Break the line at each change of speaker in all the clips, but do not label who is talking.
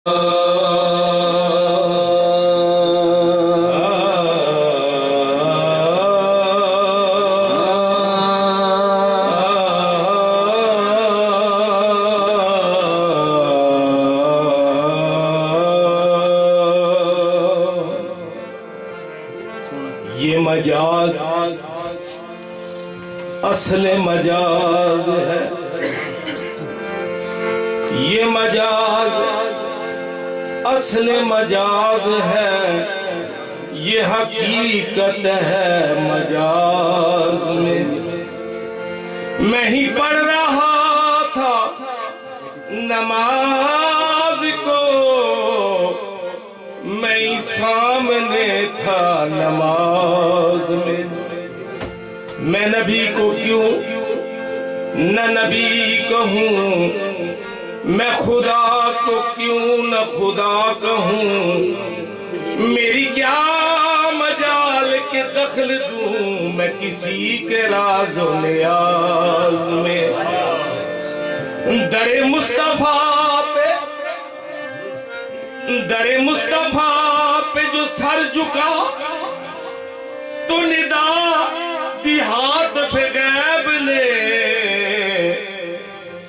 ये मजाज असले मजाज है, ये मजाज असले मजाज है, ये हकीकत है मजाज में। मैं ही पढ़ रहा था नमाज को, मैं ही सामने था नमाज में। मैं नबी को क्यों न नबी कहूं, मैं खुदा को क्यों न खुदा कहूं। मेरी क्या मजाल के दखल दूं मैं किसी के राज़ो नियाज में। दरे मुस्तफा पे, दरे मुस्तफा पे जो सर झुका तो निदा दी हाथ पे गैब ने।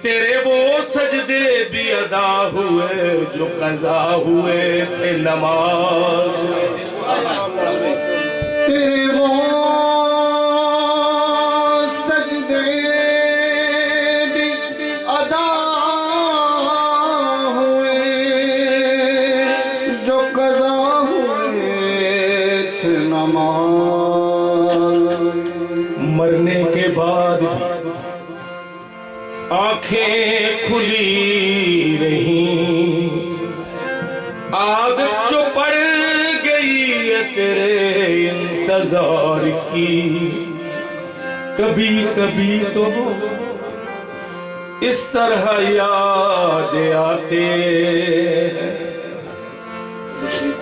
तेरे वो सजदे भी अदा हुए जो कज़ा हुए थे नमाज में।
तेरे वो सजदे भी अदा हुए जो कज़ा हुए थे नमाज।
मरने के बाद आंखें खुली रही, आग जो पड़ गई है तेरे इंतजार की। कभी कभी तो इस तरह याद आते,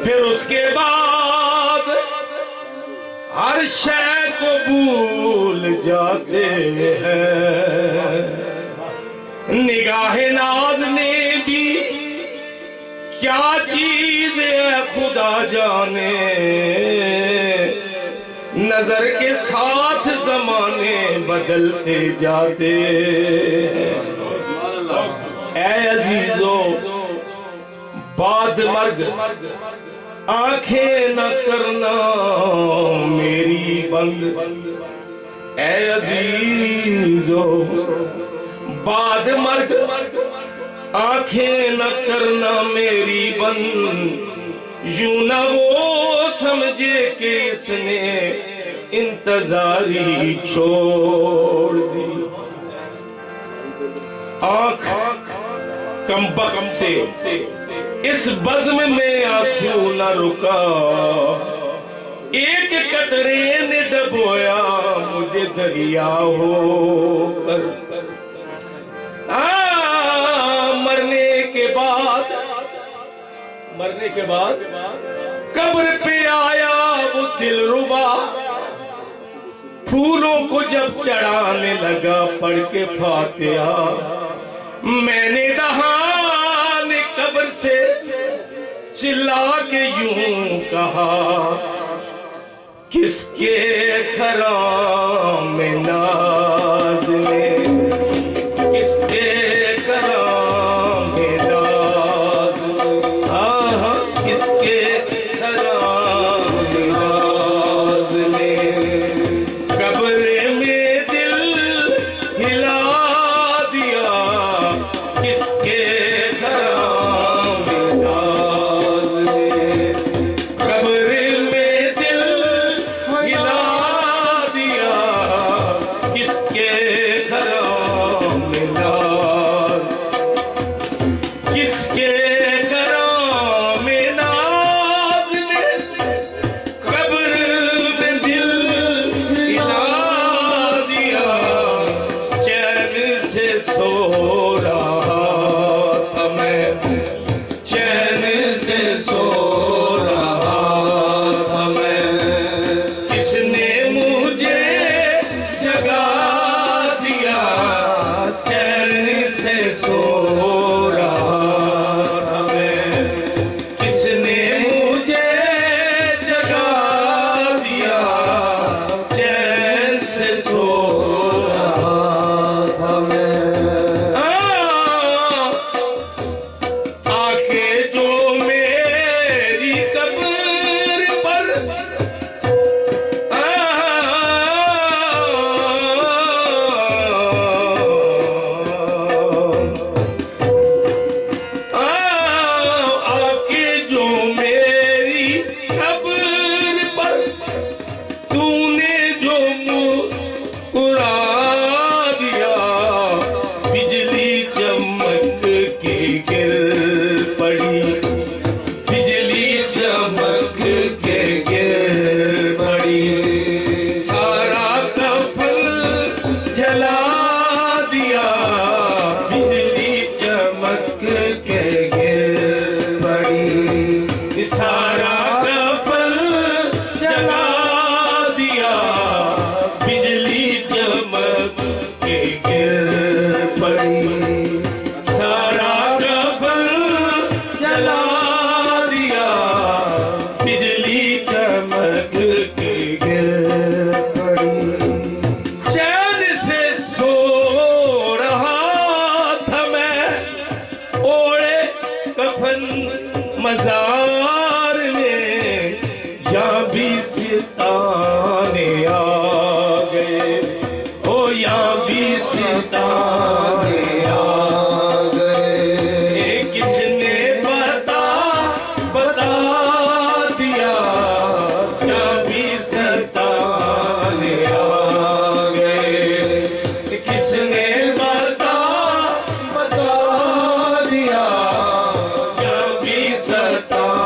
फिर उसके बाद हर शय को भूल जाते हैं। निगाहे नाज ने भी क्या चीज है खुदा जाने, नजर के साथ जमाने बदलते जाते। ऐ अजीजो बाद मर्ग आंखें न करना मेरी बंद। ऐ अजीजो बाद मर्ग आंखें न करना मेरी बंद। यूं न वो समझे कि इसने इंतजारी छोड़ दी। आंख कमबख्त से इस बज़्म में आंसू न रुका, एक कतरे ने डबोया मुझे दरिया होकर। मरने के बाद कब्र पे आया वो दिलरुबा, फूलों को जब चढ़ाने लगा पढ़ के फातिहा। मैंने दहाने कब्र से चिल्ला के यूं कहा, किसके खराम में नाज में, किसके खराम में नाज, हाँ किसके खराम में नाज में। कब्र में दिल हिला दिया, किसके खराम में नाज में। कब्र में दिल हिला दिया, किसके सारा कफन जला दिया, बिजली चमक के गिर पड़ी। सारा कफन जला दिया, बिजली चमक के गिर पड़ी। चैन से सो रहा था मैं, ओढ़े कफन मजार में, या भी सिताने आ गए, ओ या भी सिताने
आ गए।
किसने बता दिया, या भी सिताने आ गए। किसने बता
बता दिया
या भी सिताने